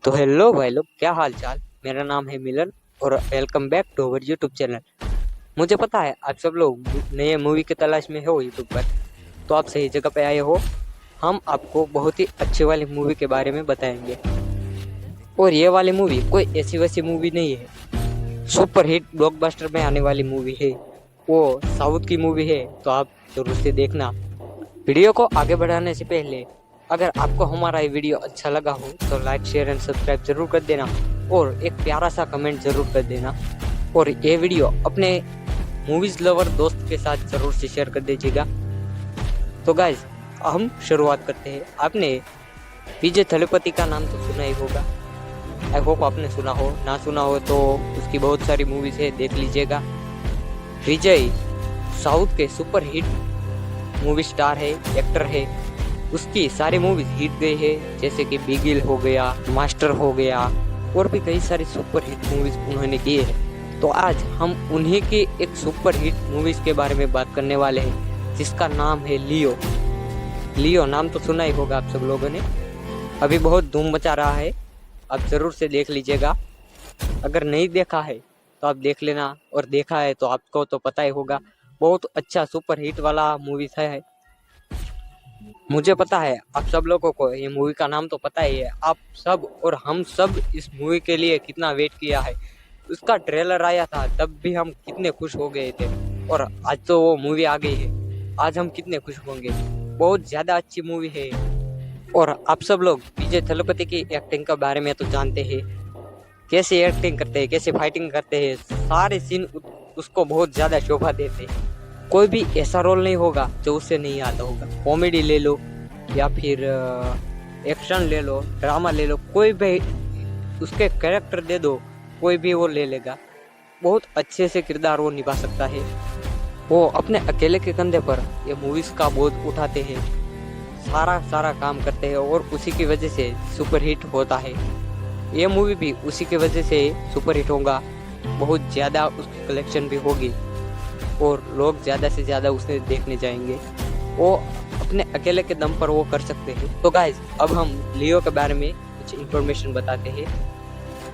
तो हेलो भाई लोग, क्या हाल चाल। मेरा नाम है मिलन और welcome back to our YouTube channel. मुझे पता है आप सब लोग नए मूवी की तलाश में हो यूट्यूब पर, तो आप सही जगह पे आए हो। हम आपको बहुत ही अच्छी वाली मूवी के बारे में बताएंगे। और ये वाली मूवी कोई ऐसी वैसी मूवी नहीं है, सुपर हिट ब्लॉकबस्टर में आने वाली मूवी है। वो साउथ की मूवी है, तो आप जरूर से देखना। वीडियो को आगे बढ़ाने से पहले अगर आपको हमारा ये वीडियो अच्छा लगा हो तो लाइक शेयर एंड सब्सक्राइब जरूर कर देना और एक प्यारा सा कमेंट जरूर कर देना। और ये वीडियो अपने मूवीज लवर दोस्त के साथ जरूर से शेयर कर दीजिएगा। तो गाइज, हम शुरुआत करते हैं। आपने विजय थलपति का नाम तो सुना ही होगा। आई होप आपने सुना हो, ना सुना हो तो उसकी बहुत सारी मूवीज है, देख लीजिएगा। विजय साउथ के सुपर हिट मूवी स्टार है, एक्टर है। उसकी सारी मूवीज हिट गई है, जैसे कि बिगिल हो गया, मास्टर हो गया, और भी कई सारी सुपर हिट मूवीज उन्होंने की है। तो आज हम उन्हीं की एक सुपर हिट मूवीज के बारे में बात करने वाले हैं, जिसका नाम है लियो। लियो नाम तो सुना ही होगा आप सब लोगों ने, अभी बहुत धूम मचा रहा है। आप जरूर से देख लीजिएगा। अगर नहीं देखा है तो आप देख लेना, और देखा है तो आपको तो पता ही होगा। बहुत अच्छा सुपर हिट वाला मूवी है। मुझे पता है आप सब लोगों को ये मूवी का नाम तो पता ही है। आप सब और हम सब इस मूवी के लिए कितना वेट किया है। उसका ट्रेलर आया था तब भी हम कितने खुश हो गए थे, और आज तो वो मूवी आ गई है, आज हम कितने खुश होंगे। बहुत ज्यादा अच्छी मूवी है। और आप सब लोग विजय थलपति की एक्टिंग के बारे में तो जानते हैं, कैसे एक्टिंग करते हैं, कैसे फाइटिंग करते हैं। सारे सीन उसको बहुत ज्यादा शोभा देते हैं। कोई भी ऐसा रोल नहीं होगा जो उससे नहीं आता होगा। कॉमेडी ले लो या फिर एक्शन ले लो, ड्रामा ले लो, कोई भी उसके कैरेक्टर दे दो, कोई भी वो ले लेगा। बहुत अच्छे से किरदार वो निभा सकता है। वो अपने अकेले के कंधे पर ये मूवीज का बोझ उठाते हैं, सारा काम करते हैं, और उसी की वजह से सुपर हिट होता है। ये मूवी भी उसी की वजह से सुपर हिट होगा। बहुत ज्यादा उसकी कलेक्शन भी होगी और लोग ज्यादा से ज्यादा उसे देखने जाएंगे। वो अपने अकेले के दम पर वो कर सकते हैं। तो गाइज, अब हम लियो के बारे में कुछ इन्फॉर्मेशन बताते हैं,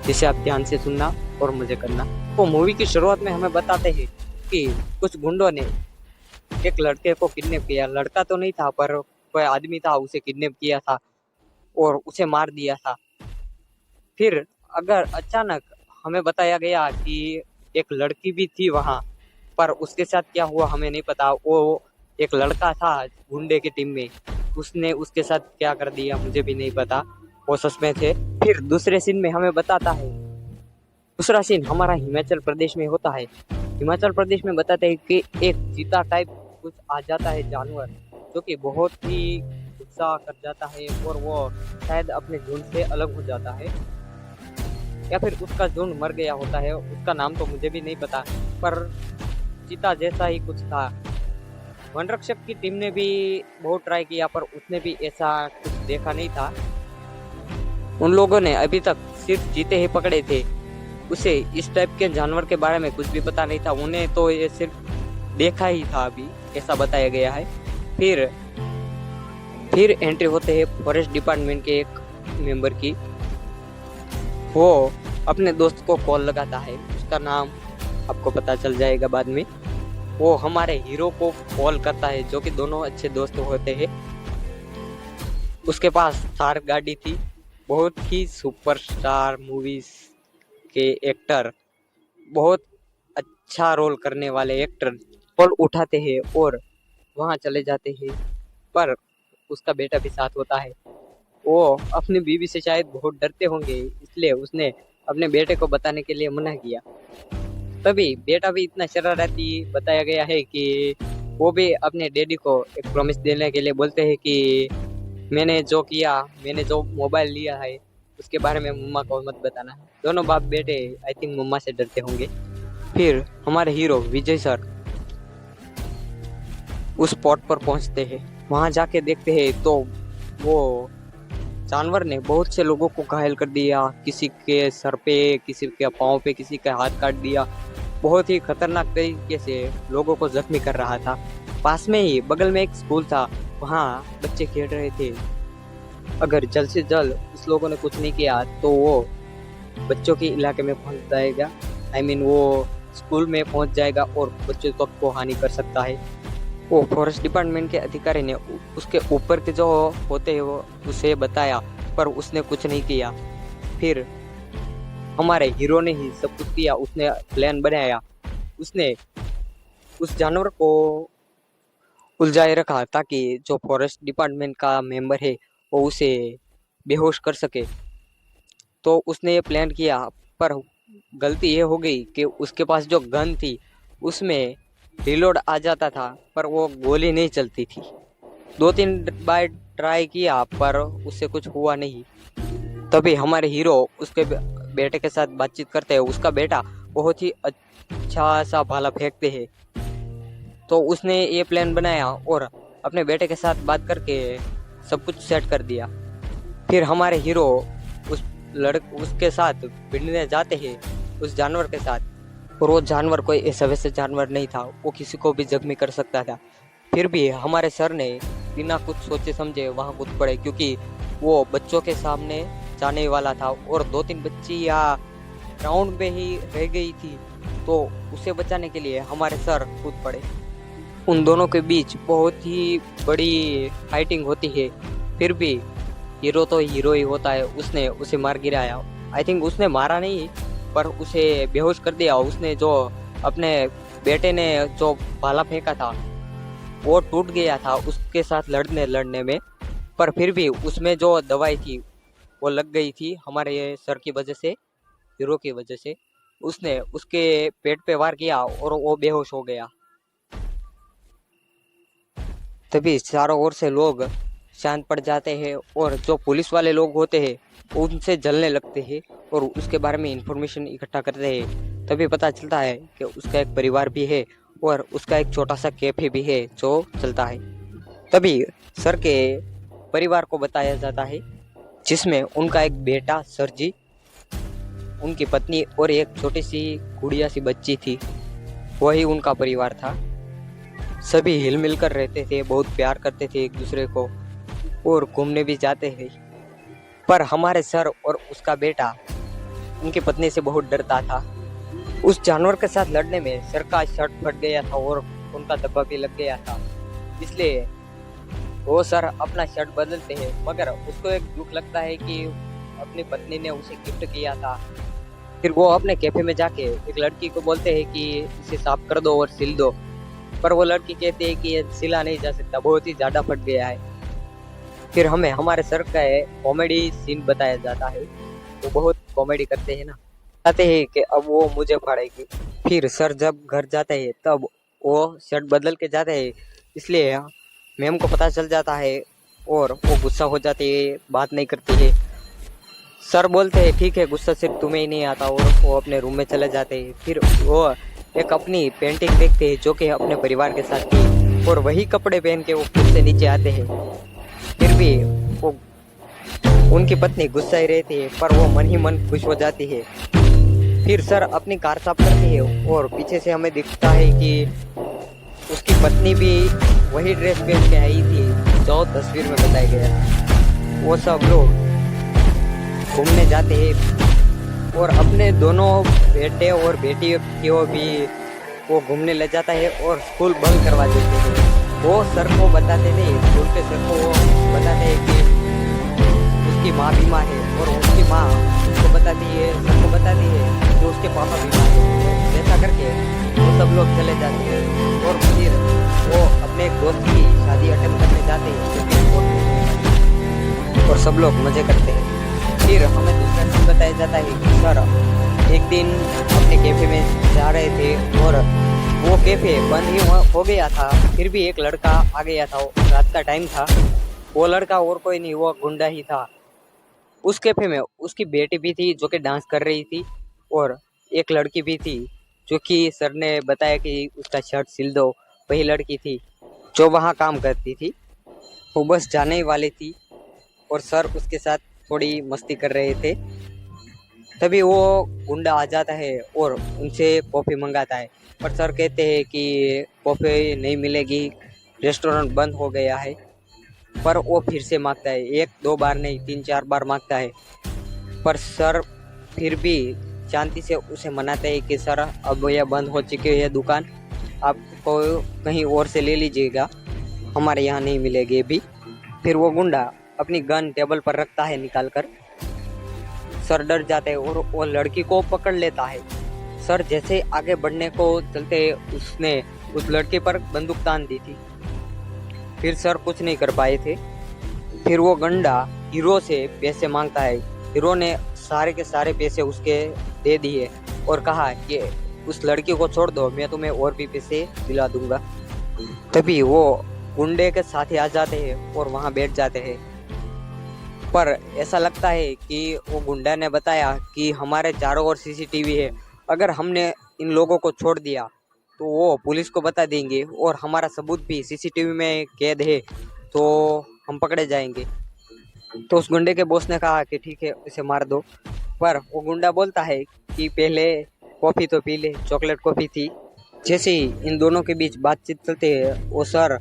जिसे आप ध्यान से सुनना और मजे करना। तो मूवी की शुरुआत में हमें बताते हैं कि कुछ गुंडों ने एक लड़के को किडनैप किया। लड़का तो नहीं था, पर कोई आदमी था, उसे किडनैप किया था और उसे मार दिया था। फिर अगर अचानक हमें बताया गया कि एक लड़की भी थी वहां, पर उसके साथ क्या हुआ हमें नहीं पता। वो एक लड़का था गुंडे की टीम में, उसने उसके साथ क्या कर दिया मुझे भी नहीं पता, वो सस्पेंस है। फिर दूसरे सीन में हमें बताता है, दूसरा सीन हमारा हिमाचल प्रदेश में होता है। हिमाचल प्रदेश में बताते हैं कि एक चीता टाइप कुछ आ जाता है जानवर, जो कि बहुत ही गुस्सा कर जाता है, और वो शायद अपने झुंड से अलग हो जाता है, या फिर उसका झुंड मर गया होता है। उसका नाम तो मुझे भी नहीं पता, पर चीता जैसा ही कुछ था। वन रक्षक की टीम ने भी बहुत ट्राई किया, पर उसने भी ऐसा कुछ देखा नहीं था। उन लोगों ने अभी तक सिर्फ चीते ही पकड़े थे, उसे इस टाइप के जानवर के बारे में कुछ भी पता नहीं था। उन्हें तो ये सिर्फ देखा ही था, अभी ऐसा बताया गया है। फिर एंट्री होते हैं फॉरेस्ट डिपार्टमेंट के एक मेंबर की। वो अपने दोस्त को कॉल लगाता है, उसका नाम आपको पता चल जाएगा बाद में। वो हमारे हीरो को कॉल करता है, जो कि दोनों अच्छे दोस्त होते हैं। उसके पास थार गाड़ी थी। बहुत ही सुपरस्टार मूवीज के एक्टर, बहुत अच्छा रोल करने वाले एक्टर कॉल उठाते हैं और वहां चले जाते हैं, पर उसका बेटा भी साथ होता है। वो अपनी बीवी से शायद बहुत डरते होंगे, इसलिए उसने अपने बेटे को बताने के लिए मना किया। तभी बेटा भी इतना शरारती बताया गया है कि वो भी अपने डैडी को एक प्रॉमिस देने के लिए बोलते हैं कि मैंने जो किया, मैंने जो मोबाइल लिया है, उसके बारे में मम्मा को मत बताना। दोनों बाप बेटे आई थिंक मम्मा से डरते होंगे। फिर हमारे हीरो विजय सर उस स्पॉट पर पहुंचते हैं। वहां जाके देखते हैं तो वो जानवर ने बहुत से लोगों को घायल कर दिया, किसी के सर पे, किसी के पाँव पे, किसी का हाथ काट दिया। बहुत ही खतरनाक तरीके से लोगों को जख्मी कर रहा था। पास में ही बगल में एक स्कूल था, वहाँ बच्चे खेल रहे थे। अगर जल्द से जल्द उस लोगों ने कुछ नहीं किया तो वो बच्चों के इलाके में पहुंच जाएगा। वो स्कूल में पहुंच जाएगा और बच्चों तक को हानि कर सकता है। वो फॉरेस्ट डिपार्टमेंट के अधिकारी ने उसके ऊपर के जो होते हैं वो उसे बताया, पर उसने कुछ नहीं किया। फिर हमारे हीरो ने ही सब कुछ किया। उसने प्लान बनाया। उसने उस जानवर को उलझाए रखा ताकि जो फॉरेस्ट डिपार्टमेंट का मेंबर है वो उसे बेहोश कर सके। तो उसने ये प्लान किया, पर गलती ये हो गई कि उसके पास जो गन थी उसमें रिलोड आ जाता था, पर वो गोली नहीं चलती थी। 2-3 बार ट्राई किया पर उससे कुछ हुआ नहीं। तभी हमारे हीरो उसके बेटे के साथ बातचीत करते हैं। उसका बेटा बहुत ही अच्छा सा भाला फेंकते हैं। तो उसने ये प्लान बनाया और अपने बेटे के साथ बात करके सब कुछ सेट कर दिया। फिर हमारे हीरो उसके साथ भिड़ने जाते हैं उस जानवर के साथ। और वो जानवर कोई ऐसा वैसे जानवर नहीं था, वो किसी को भी जख्मी कर सकता था। फिर भी हमारे सर ने बिना कुछ सोचे समझे वहां कूद पड़े, क्योंकि वो बच्चों के सामने जाने वाला था और 2-3 बच्ची या ग्राउंड में ही रह गई थी। तो उसे बचाने के लिए हमारे सर कूद पड़े। उन दोनों के बीच बहुत ही बड़ी फाइटिंग होती है। फिर भी हीरो तो हीरो ही होता है। उसने उसे मार गिराया। आई थिंक उसने मारा नहीं, पर उसे बेहोश कर दिया। उसने जो अपने बेटे ने जो भाला फेंका था वो टूट गया था उसके साथ लड़ने में, पर फिर भी उसमें जो दवाई थी वो लग गई थी हमारे सर की वजह से, हीरो की वजह से। उसने उसके पेट पे वार किया और वो बेहोश हो गया। तभी चारों ओर से लोग शांत पड़ जाते हैं और जो पुलिस वाले लोग होते हैं उनसे जलने लगते हैं और उसके बारे में इंफॉर्मेशन इकट्ठा करते हैं। तभी पता चलता है कि उसका एक परिवार भी है और उसका एक छोटा सा कैफे भी है जो चलता है। तभी सर के परिवार को बताया जाता है, जिसमें उनका एक बेटा सरजी, उनकी पत्नी और एक छोटी सी गुड़िया सी बच्ची थी। वही उनका परिवार था। सभी हिल मिल कर रहते थे, बहुत प्यार करते थे एक दूसरे को और घूमने भी जाते थे। पर हमारे सर और उसका बेटा उनकी पत्नी से बहुत डरता था। उस जानवर के साथ लड़ने में सर का शर्ट फट गया था और उनका धब्बा भी लग गया था। इसलिए वो सर अपना शर्ट बदलते हैं, मगर उसको एक दुख लगता है कि अपनी पत्नी ने उसे गिफ्ट किया था। फिर वो अपने कैफे में जाके एक लड़की को बोलते हैं कि इसे साफ कर दो और सिल दो, पर वो लड़की कहती है कि ये सिला नहीं जा सकता, बहुत ही ज्यादा फट गया है। फिर हमें हमारे सर का कॉमेडी सीन बताया जाता है। वो बहुत कॉमेडी करते हैं ना, कहते हैं कि अब वो मुझे फाड़ेगी। फिर सर जब घर जाते हैं तब वो शर्ट बदल के जाते हैं, इसलिए मैम को पता चल जाता है और वो गुस्सा हो जाती है, बात नहीं करती है। सर बोलते हैं ठीक है, गुस्सा सिर्फ तुम्हें ही नहीं आता, और वो अपने रूम में चले जाते हैं। फिर वो एक अपनी पेंटिंग देखते हैं जो कि अपने परिवार के साथ थी, और वही कपड़े पहन के वो खुद से नीचे आते हैं। फिर भी वो उनकी पत्नी गुस्सा ही रहती है, पर वो मन ही मन खुश हो जाती है। फिर सर अपनी कार साफ करते हैं और पीछे से हमें दिखता है कि उसकी पत्नी भी वही ड्रेस पहन के आई थी जो तस्वीर में बताया गया। वो सब लोग घूमने जाते हैं और अपने दोनों बेटे और बेटी को भी वो घूमने ले जाता है और स्कूल बंद करवा देते हैं। वो सर को बताते नहीं, स्कूल के सर को वो बताते हैं कि उसकी माँ बीमार है, और उसकी माँ उसको बताती है, सर को बताती है कि उसके पापा बीमार है। ऐसा करके वो सब लोग चले जाते हैं और फिर वो अपने एक दोस्त की शादी अटेंड करने जाते हैं और सब लोग मजे करते हैं। फिर हमें दूसरा सीन बताया जाता है कि सर एक दिन अपने कैफे में जा रहे थे और वो कैफे बंद ही हो गया था। फिर भी एक लड़का आ गया था, रात का टाइम था। वो लड़का और कोई नहीं, वो गुंडा ही था। उस कैफे में उसकी बेटी भी थी जो कि डांस कर रही थी, और एक लड़की भी थी जो कि सर ने बताया कि उसका शर्ट सिल दो। वही लड़की थी जो वहाँ काम करती थी। वो बस जाने ही वाली थी और सर उसके साथ थोड़ी मस्ती कर रहे थे। तभी वो गुंडा आ जाता है और उनसे कॉफ़ी मंगाता है, पर सर कहते हैं कि कॉफ़ी नहीं मिलेगी, रेस्टोरेंट बंद हो गया है। पर वो फिर से मांगता है, एक दो बार नहीं 3-4 बार मांगता है। पर सर फिर भी शांति से उसे मनाते हैं कि सर अब यह बंद हो चुकी है दुकान, आपको कहीं और से ले लीजिएगा, हमारे यहाँ नहीं मिलेगी अभी। फिर वो गुंडा अपनी गन टेबल पर रखता है निकाल कर। सर डर जाते हैं और वो लड़की को पकड़ लेता है। सर जैसे आगे बढ़ने को चलते उसने उस लड़के पर बंदूक तान दी थी। फिर सर कुछ नहीं कर पाए थे। फिर वो गुंडा हीरो से पैसे मांगता है। हीरो ने सारे के सारे पैसे उसके दे दिए और कहा कि उस लड़की को छोड़ दो, मैं तुम्हें और भी पैसे दिला दूंगा। तभी वो गुंडे के साथ ही आ जाते हैं और वहां बैठ जाते हैं। पर ऐसा लगता है कि वो गुंडा ने बताया कि हमारे चारों ओर सीसीटीवी है, अगर हमने इन लोगों को छोड़ दिया तो वो पुलिस को बता देंगे और हमारा सबूत भी सीसीटीवी में कैद है, तो हम पकड़े जाएंगे। तो उस गुंडे के बॉस ने कहा कि ठीक है, इसे मार दो। पर वो गुंडा बोलता है कि पहले कॉफ़ी तो पी ले, चॉकलेट कॉफ़ी थी। जैसे ही इन दोनों के बीच बातचीत चलती है, वो सर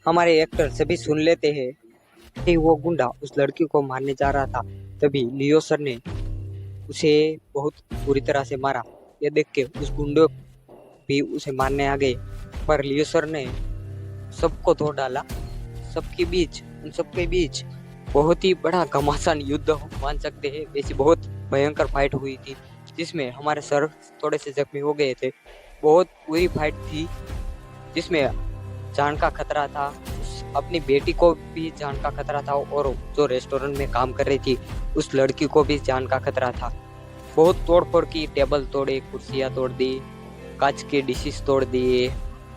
हमारे एक्टर सभी सुन लेते हैं कि वो गुंडा उस लड़की को मारने जा रहा था। तभी लियो सर ने उसे बहुत बुरी तरह से मारा। ये देख के उस गुंडे भी उसे मारने आ गए, पर लियो सर ने सबको धो डाला। उन सबके बीच बहुत ही बड़ा घमासान युद्ध मान सकते हैं, वैसी बहुत भयंकर फाइट हुई थी जिसमें हमारे सर थोड़े से जख्मी हो गए थे। बहुत बुरी फाइट थी जिसमें जान का खतरा था, अपनी बेटी को भी जान का खतरा था और जो रेस्टोरेंट में काम कर रही थी उस लड़की को भी जान का खतरा था। बहुत तोड़ फोड़ की, टेबल तोड़े, कुर्सियाँ तोड़ दी, कांच के डिशेस तोड़ दिए,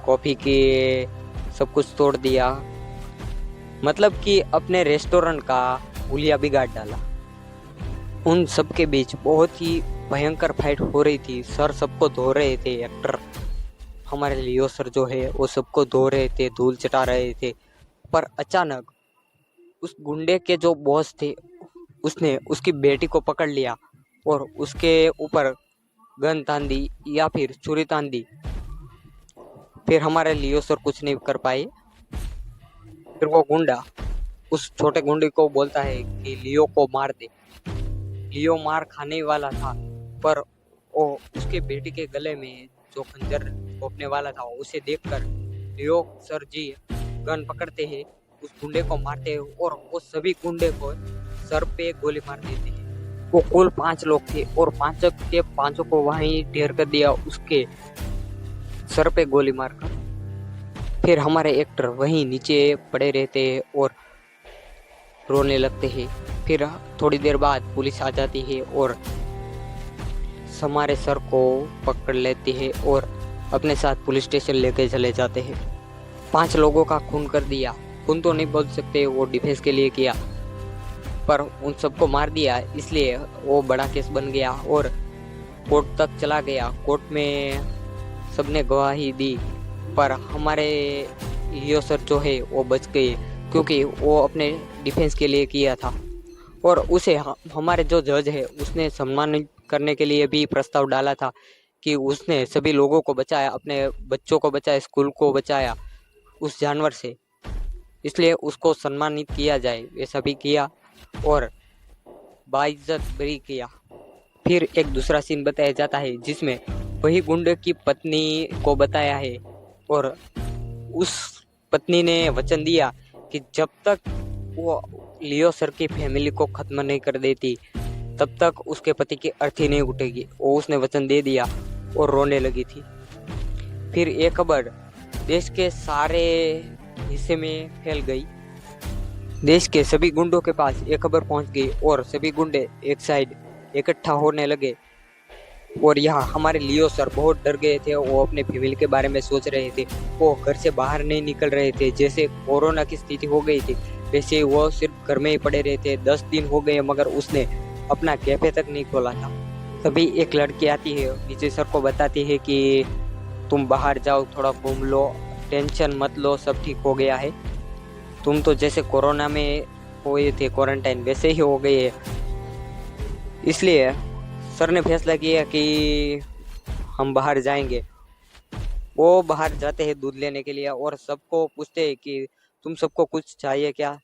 कॉफ़ी के सब कुछ तोड़ दिया, मतलब कि अपने रेस्टोरेंट का हुलिया बिगाड़ डाला। उन सब के बीच बहुत ही भयंकर फाइट हो रही थी। सर सबको धो रहे थे, एक्टर हमारे लियो सर जो है वो सबको धो रहे थे, धूल चटा रहे थे। पर अचानक उस गुंडे के जो बॉस थे उसने उसकी बेटी को पकड़ लिया और उसके ऊपर गन तान दी या फिर छुरी तान दी। फिर हमारे लियो सर कुछ नहीं कर पाए। फिर वो गुंडा उस छोटे गुंडे को बोलता है कि लियो को मार दे। लियो मार खाने वाला था, पर वो उसके बेटी के गले में जो खंजर घोंपने वाला था उसे देखकर लियो सर जी गन पकड़ते हैं, उस गुंडे को मारते हैं और वो सभी गुंडे को सर पे गोली मार देते हैं। वो कुल 5 लोग थे और पांचों के पांचों को वहीं ढेर कर दिया उसके सर पे गोली मारकर। फिर हमारे एक्टर वहीं नीचे पड़े रहते हैं और रोने लगते हैं। फिर थोड़ी देर बाद पुलिस आ जाती है और हमारे सर को पकड़ लेती है और अपने साथ पुलिस स्टेशन लेके चले जाते हैं। 5 लोगों का खून कर दिया, खून तो नहीं बोल सकते, वो डिफेंस के लिए किया, पर उन सबको मार दिया, इसलिए वो बड़ा केस बन गया और कोर्ट तक चला गया। कोर्ट में सबने गवाही दी, पर हमारे लियो सर जो है वो बच गए क्योंकि वो अपने डिफेंस के लिए किया था। और उसे हमारे जो जज है उसने सम्मानित करने के लिए भी प्रस्ताव डाला था कि उसने सभी लोगों को बचाया, अपने बच्चों को बचाया, स्कूल को बचाया उस जानवर से, इसलिए उसको सम्मानित किया जाए। वैसा भी किया और बाइज्जत बरी किया। फिर एक दूसरा सीन बताया जाता है जिसमें वही गुंडे की पत्नी को बताया है और उस पत्नी ने वचन दिया कि जब तक वो लियो सर की फैमिली को खत्म नहीं कर देती तब तक उसके पति की अर्थी नहीं उठेगी। वो उसने वचन दे दिया और रोने लगी थी। फिर ये खबर देश के सारे हिस्से में फैल गई। देश के सभी गुंडों के पास ये खबर पहुंच गई और सभी गुंडे एक साइड इकट्ठा होने लगे। और यहाँ हमारे लियो सर बहुत डर गए थे, वो अपने फैमिली के बारे में सोच रहे थे, वो घर से बाहर नहीं निकल रहे थे। जैसे कोरोना की स्थिति हो गई थी वैसे वो सिर्फ घर में ही पड़े रहे थे। 10 दिन हो गए मगर उसने अपना कैफे तक नहीं खोला था। तभी एक लड़की आती है, विजय सर को बताती है कि तुम बाहर जाओ, थोड़ा घूम लो, टेंशन मत लो, सब ठीक हो गया है। तुम तो जैसे कोरोना में हुए थे क्वारंटाइन वैसे ही हो गए है। इसलिए सर ने फैसला किया कि हम बाहर जाएंगे। वो बाहर जाते हैं दूध लेने के लिए और सबको पूछते हैं कि तुम सबको कुछ चाहिए क्या,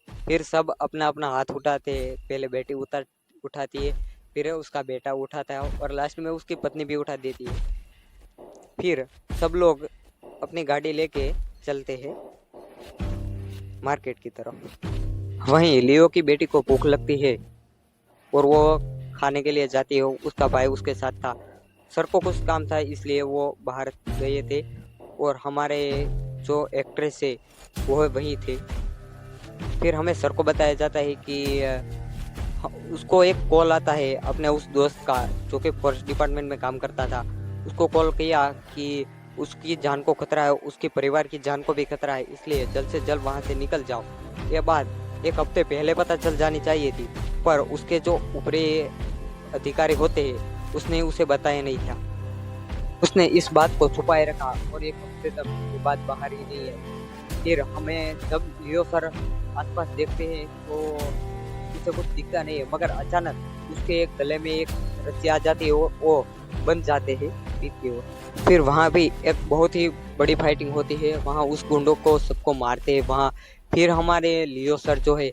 फिर सब अपना अपना हाथ उठाते हैं, पहले बेटी उठाती है, फिर उसका बेटा उठाता है और लास्ट में उसकी पत्नी भी उठा देती है। फिर सब लोग अपनी गाड़ी लेके चलते हैं मार्केट की तरफ। वहीं लियो की बेटी को भूख लगती है और वो खाने के लिए जाती है। उसका भाई उसके साथ था। सर को कुछ काम था इसलिए वो बाहर गए थे और हमारे जो एक्ट्रेस है वो वहीं थे। फिर हमें सर को बताया जाता है कि उसको एक कॉल आता है अपने उस दोस्त का जो कि फॉरेस्ट डिपार्टमेंट में काम करता था। उसको कॉल किया कि उसकी जान को खतरा है, उसके परिवार की जान को भी खतरा है, इसलिए जल्द से जल्द वहां से निकल जाओ। ये बात एक हफ्ते पहले पता चल जानी चाहिए थी, पर उसके जो ऊपरी अधिकारी होते हैं उसने उसे बताया नहीं था। उसने इस बात को छुपाए रखा और एक हफ्ते तक ये बात बाहर ही नहीं है। फिर हमें जब लियो सर आसपास देखते हैं तो उसे कुछ दिखता नहीं है, मगर अचानक उसके एक गले में एक रस्सी आ जाती है और वो बन जाते हैं पीठ की ओर। फिर वहाँ भी एक बहुत ही बड़ी फाइटिंग होती है, वहाँ उस गुंडों को सबको मारते हैं वहाँ। फिर हमारे लियो सर जो है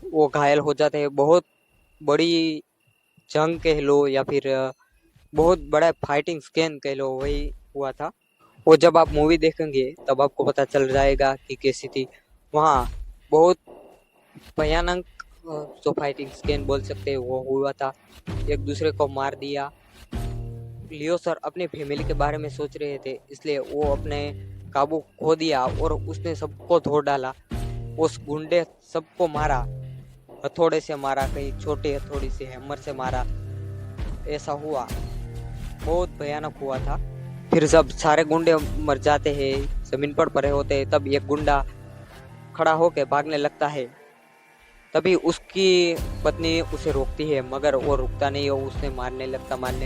वो घायल हो जाते हैं। बहुत बड़ी जंग कह लो या फिर बहुत बड़ा फाइटिंग स्केन कह लो, वही हुआ था। और जब आप मूवी देखेंगे तब आपको पता चल जाएगा कि कैसी थी। वहाँ बहुत भयानक जो फाइटिंग स्केन बोल सकते हैं वो हुआ था। एक दूसरे को मार दिया। लियो सर अपनी फैमिली के बारे में सोच रहे थे, इसलिए वो अपने काबू खो दिया और उसने सबको धो डाला। उस गुंडे सबको मारा, हथौड़े से मारा, कहीं छोटे हथौड़ी से हैमर से मारा। ऐसा हुआ, बहुत भयानक हुआ था। फिर जब सारे गुंडे मर जाते हैं, जमीन पर पड़े होते हैं, तब एक गुंडा खड़ा होकर भागने लगता है। तभी उसकी पत्नी उसे रोकती है, मगर वो रुकता नहीं है, उसे मारने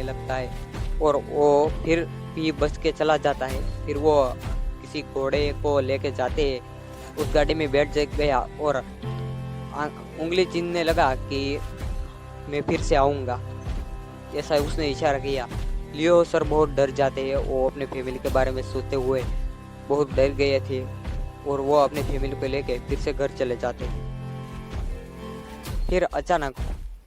लगता है और वो फिर भी बच के चला जाता है। फिर वो किसी घोड़े को लेके जाते हैं, उस गाड़ी में बैठ गया और उंगली चीनने लगा कि मैं फिर से आऊँगा, ऐसा उसने इशारा किया। लियो सर बहुत डर जाते हैं, वो अपने फैमिली के बारे में सोचते हुए बहुत डर गए थे और वो अपने फैमिली को लेके फिर से घर चले जाते हैं। फिर अचानक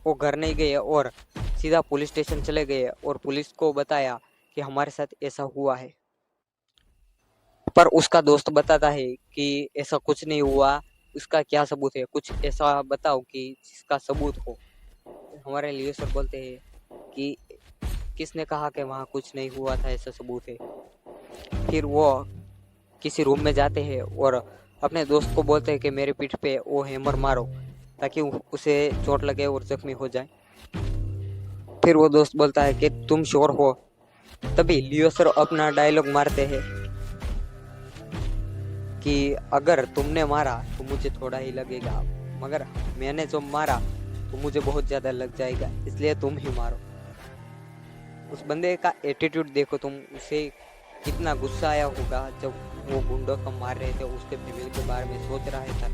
वो घर नहीं गए और सीधा पुलिस स्टेशन चले गए और पुलिस को बताया कि हमारे साथ ऐसा हुआ है। पर उसका दोस्त बताता है कि ऐसा कुछ नहीं हुआ, उसका क्या सबूत है, कुछ ऐसा बताओ कि जिसका सबूत हो। हमारे लिए सर बोलते हैं कि किसने कहा कि वहाँ कुछ नहीं हुआ था, ऐसा सबूत है। फिर वो किसी रूम में जाते हैं और अपने दोस्त को बोलते हैं कि मेरे पीठ पे वो हैमर मारो ताकि उसे चोट लगे और जख्मी हो जाए। फिर वो दोस्त बोलता है कि तुम श्योर हो। तभी लियो सर अपना डायलॉग मारते हैं कि अगर तुमने मारा तो मुझे थोड़ा ही लगेगा, मगर मैंने जो मारा तो मुझे बहुत ज्यादा लग जाएगा, इसलिए तुम ही मारो। उस बंदे का एटीट्यूड देखो तुम, उसे कितना गुस्सा आया होगा जब वो गुंडों को मार रहे थे, उसके फैमिली के बारे में सोच रहा था,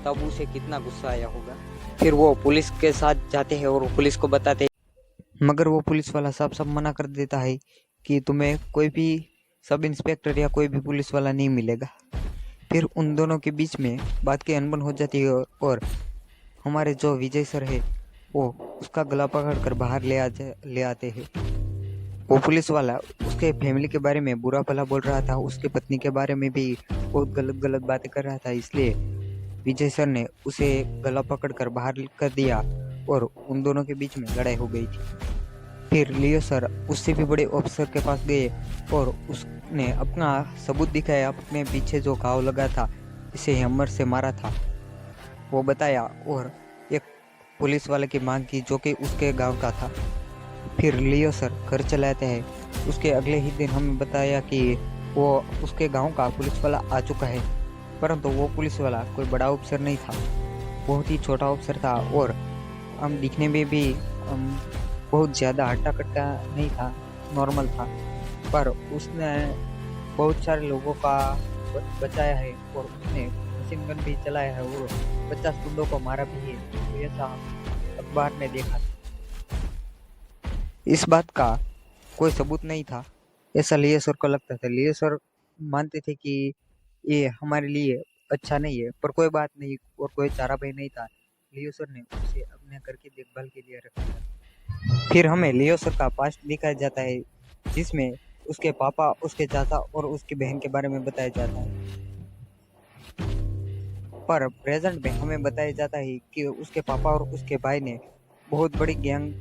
तब उसे कितना गुस्सा आया होगा। फिर वो पुलिस के साथ जाते हैं और पुलिस को बताते हैं, मगर वो पुलिस वाला साफ साफ मना कर देता है कि तुम्हें कोई भी सब इंस्पेक्टर या कोई भी पुलिस वाला नहीं मिलेगा। फिर उन दोनों के बीच में बात की अनबन हो जाती है और हमारे जो विजय सर है वो उसका गला पकड़ कर बाहर ले आते हैं। वो पुलिस वाला उसके फैमिली के बारे में बुरा भला बोल रहा था, उसकी पत्नी के बारे में भी बहुत गलत बातें कर रहा था, इसलिए विजय सर ने उसे गला पकड़ कर बाहर कर दिया और उन दोनों के बीच में लड़ाई हो गई थी। फिर लियो सर उससे भी बड़े ऑफिसर के पास गए और उसने अपना सबूत दिखाया, अपने पीछे जो घाव लगा था, इसे हैमर से मारा था, वो बताया और एक पुलिस वाले की मांग की जो कि उसके गांव का था। फिर लियो सर घर चले आते हैं। उसके अगले ही दिन हमें बताया कि वो उसके गांव का पुलिस वाला आ चुका है, परंतु वो पुलिस वाला कोई बड़ा अफसर नहीं था, बहुत ही छोटा अफसर था और हम दिखने में भी बहुत ज़्यादा हट्टा कट्टा नहीं था, नॉर्मल था। पर उसने बहुत सारे लोगों का बचाया है और उसने मशीन गन भी चलाया है और 50 गुंडों को मारा भी है, तो ऐसा अखबार में देखा। इस बात का कोई सबूत नहीं था, ऐसा लियो सर को लगता था। लियो सर मानते थे कि ये हमारे लिए अच्छा नहीं है, पर कोई बात नहीं, और कोई चारा भाई नहीं था। लियो सर ने उसे अपने घर की देखभाल के लिए रखा था। फिर हमें लियो सर का पास्ट दिखाया जाता है, जिसमें उसके पापा, उसके चाचा और उसकी बहन के बारे में बताया जाता है। पर प्रेजेंट में हमें बताया जाता है कि उसके पापा और उसके भाई ने बहुत बड़ी गैंग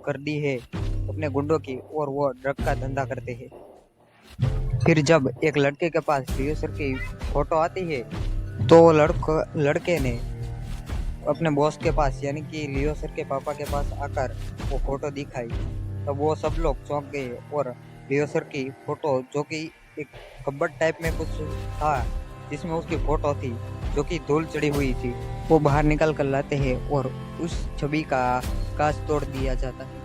कर दी है अपने गुंडों की, और वो ड्रग का धंधा करते हैं। फिर जब एक लड़के के पास लियो सर की फोटो आती है, तो वो लड़के ने अपने बॉस के पास यानी कि लियो सर के पापा के पास आकर वो फोटो दिखाई। तब वो सब लोग चौंक गए, और लियो सर की फोटो, जो कि एक कपबोर्ड टाइप में कुछ था जिसमें उसकी फोटो थी, जो कि धूल चढ़ी हुई थी, वो बाहर निकाल कर लाते हैं और उस छवि का कांच तोड़ दिया जाता है।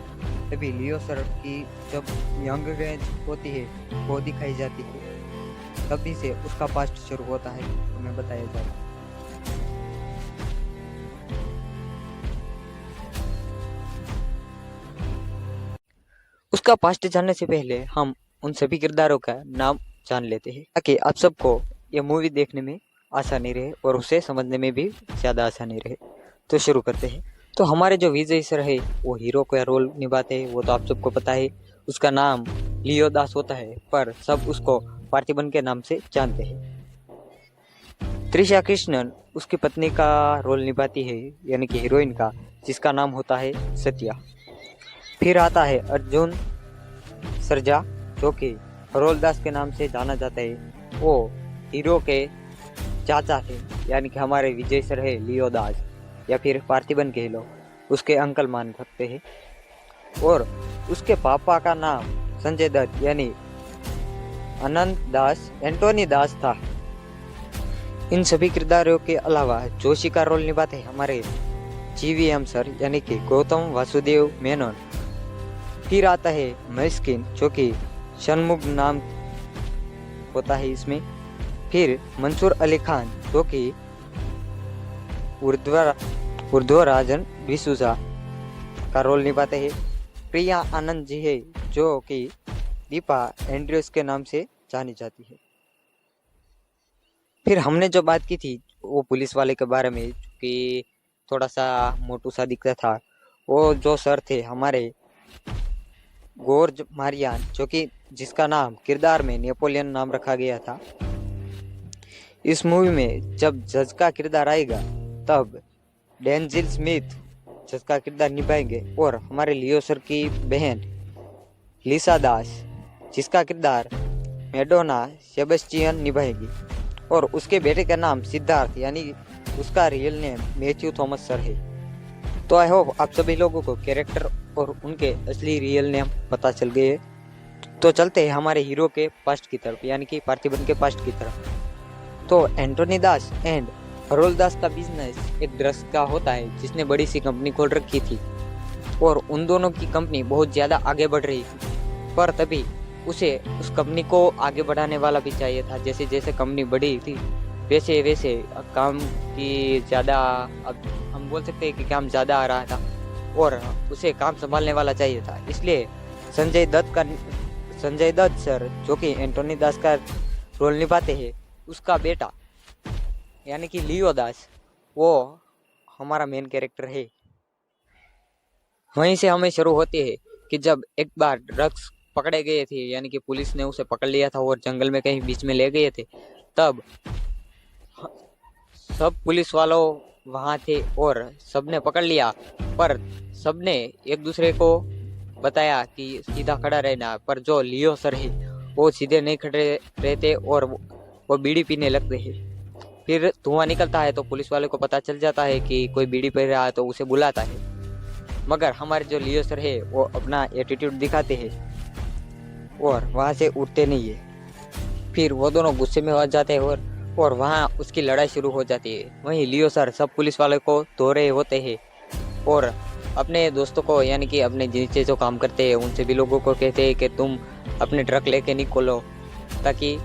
तभी लियो सर की जब यंग रेंज होती है वो दिखाई जाती है। तभी से उसका पास्ट शुरू होता है, हमें बताया जाता है। उसका पास्ट जानने से पहले हम उन सभी किरदारों का नाम जान लेते हैं, ताकि आप सबको यह मूवी देखने में आसानी रहे और उसे समझने में भी ज़्यादा आसानी रहे। तो शुरू करते हैं। तो हमारे जो विजय सर है वो हीरो का रोल निभाते हैं, वो तो आप सबको पता है। उसका नाम लियो दास होता है, पर सब उसको पार्थिबन के नाम से जानते हैं। त्रिशा कृष्णन उसकी पत्नी का रोल निभाती है, यानी कि हीरोइन का, जिसका नाम होता है सत्या। फिर आता है अर्जुन सरजा, जो कि हरोलदास के नाम से जाना जाता है। वो हीरो के चाचा थे, यानी कि हमारे विजय सर है लियो दास, या फिर पार्थिबन कह लो, उसके अंकल मान सकते हैं। और उसके पापा का नाम संजय दत्त यानी अनंत दास एंटोनी दास था। इन सभी किरदारों के अलावा जोशी का रोल निभाते हैं हमारे GVM सर, यानी कि गौतम वासुदेव मेनन। फिर आता है मस्किन, जो कि शनमुग नाम होता है इसमें। फिर मंसूर अली खान, जो कि उर्ध्वराजन डिसूजा का रोल निभाते हैं। प्रिया आनंद जी है, जो कि दीपा एंड्रयूस के नाम से जानी जाती है। फिर हमने जो बात की थी वो पुलिस वाले के बारे में, कि थोड़ा सा मोटू सा दिखता था, वो जो सर थे हमारे गोर्ज मारियान, जो कि जिसका नाम किरदार में नेपोलियन नाम रखा गया था। इस मूवी में जब जज का किरदार आएगा तब डेंजिल स्मिथ जज का किरदार निभाएंगे, और हमारे लियो सर की बहन लिसा दास, जिसका किरदार मेडोना सेबेस्टियन निभाएगी, और उसके बेटे का नाम सिद्धार्थ, यानी उसका real name Matthew Thomas sir है। तो आई होप आप सभी लोगों को कैरेक्टर और उनके असली रियल नेम पता चल गए। तो चलते हैं हमारे हीरो के पास्ट की तरफ, यानी कि पार्थिबन के पास्ट की तरफ। तो एंटोनी दास एंड हरोल दास का बिजनेस एक ड्रग्स का होता है, जिसने बड़ी सी कंपनी खोल रखी थी, और उन दोनों की कंपनी बहुत ज़्यादा आगे बढ़ रही थी। पर तभी उसे उस कंपनी को आगे बढ़ाने वाला भी चाहिए था। जैसे जैसे कंपनी बढ़ी थी वैसे वैसे काम की ज़्यादा, अब हम बोल सकते हैं कि काम ज़्यादा आ रहा था, और उसे काम संभालने वाला चाहिए था। इसलिए संजय दत्त सर, जो कि एंटोनी दास का रोल निभाते हैं, उसका बेटा यानी कि लियो दास, वो हमारा मेन कैरेक्टर है। वहीं से हमें शुरू होती है कि जब एक बार ड्रग्स पकड़े गए थे, यानी कि पुलिस ने उसे पकड़ लिया था और जंगल में कहीं बीच में ले गए थे, तब सब पुलिस वालों वहाँ थे और सबने पकड़ लिया। पर सबने एक दूसरे को बताया कि सीधा खड़ा रहना, पर जो लियो सर है वो सीधे नहीं खड़े रहते और वो बीड़ी पीने लगते हैं। फिर धुआं निकलता है तो पुलिस वाले को पता चल जाता है कि कोई बीड़ी पी रहा है, तो उसे बुलाता है। मगर हमारे जो लियो सर है वो अपना एटीट्यूड दिखाते हैं और वहाँ से उठते नहीं है। फिर वो दोनों गुस्से में हो जाते हैं और वहाँ उसकी लड़ाई शुरू हो जाती है। वहीं लियो सर सब पुलिस वाले को धो रहे होते हैं और अपने दोस्तों को, यानी कि अपने नीचे जो काम करते हैं उन सभी लोगों को कहते हैं कि तुम अपने ट्रक लेके निकलो, ताकि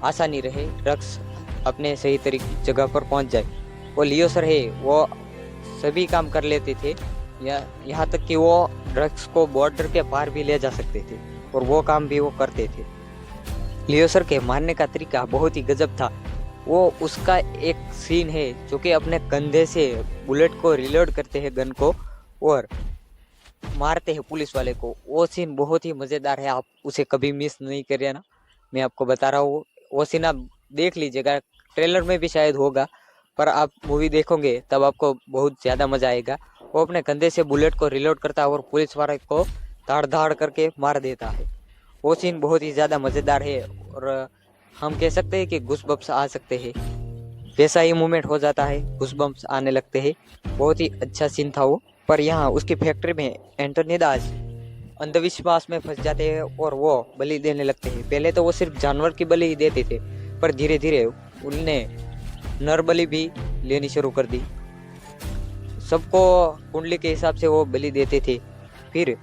आसानी रहे, ट्रक्स अपने सही तरीके जगह पर पहुंच जाए। वो लियो सर है वो सभी काम कर लेते थे, यहाँ तक कि वो ड्रग्स को बॉर्डर के पार भी ले जा सकते थे, और वो काम भी वो करते थे। लियो सर के मारने का तरीका बहुत ही गजब था। वो उसका एक सीन है जो कि अपने कंधे से बुलेट को रिलोड करते हैं गन को और मारते हैं पुलिस वाले को। वो सीन बहुत ही मज़ेदार है, आप उसे कभी मिस नहीं करिए ना, मैं आपको बता रहा हूँ। वो सीन आप देख लीजिएगा, ट्रेलर में भी शायद होगा, पर आप मूवी देखोगे तब आपको बहुत ज़्यादा मज़ा आएगा। वो अपने कंधे से बुलेट को रिलोड करता है और पुलिस वाले को धाड़ धाड़ करके मार देता है। वो सीन बहुत ही ज़्यादा मज़ेदार है और हम कह सकते हैं कि गूज़बम्प्स आ सकते हैं, वैसा ही मूवमेंट हो जाता है, गूज़बम्प्स आने लगते हैं। बहुत ही अच्छा सीन था वो। पर यहाँ उसकी फैक्ट्री में एंटोनी दास अंधविश्वास में फंस जाते हैं और वो बलि देने लगते हैं। पहले तो वो सिर्फ जानवर की बलि ही देते थे, पर धीरे धीरे उनने नर बलि भी लेनी शुरू कर दी। सबको कुंडली के हिसाब से वो बलि देते थे। फिर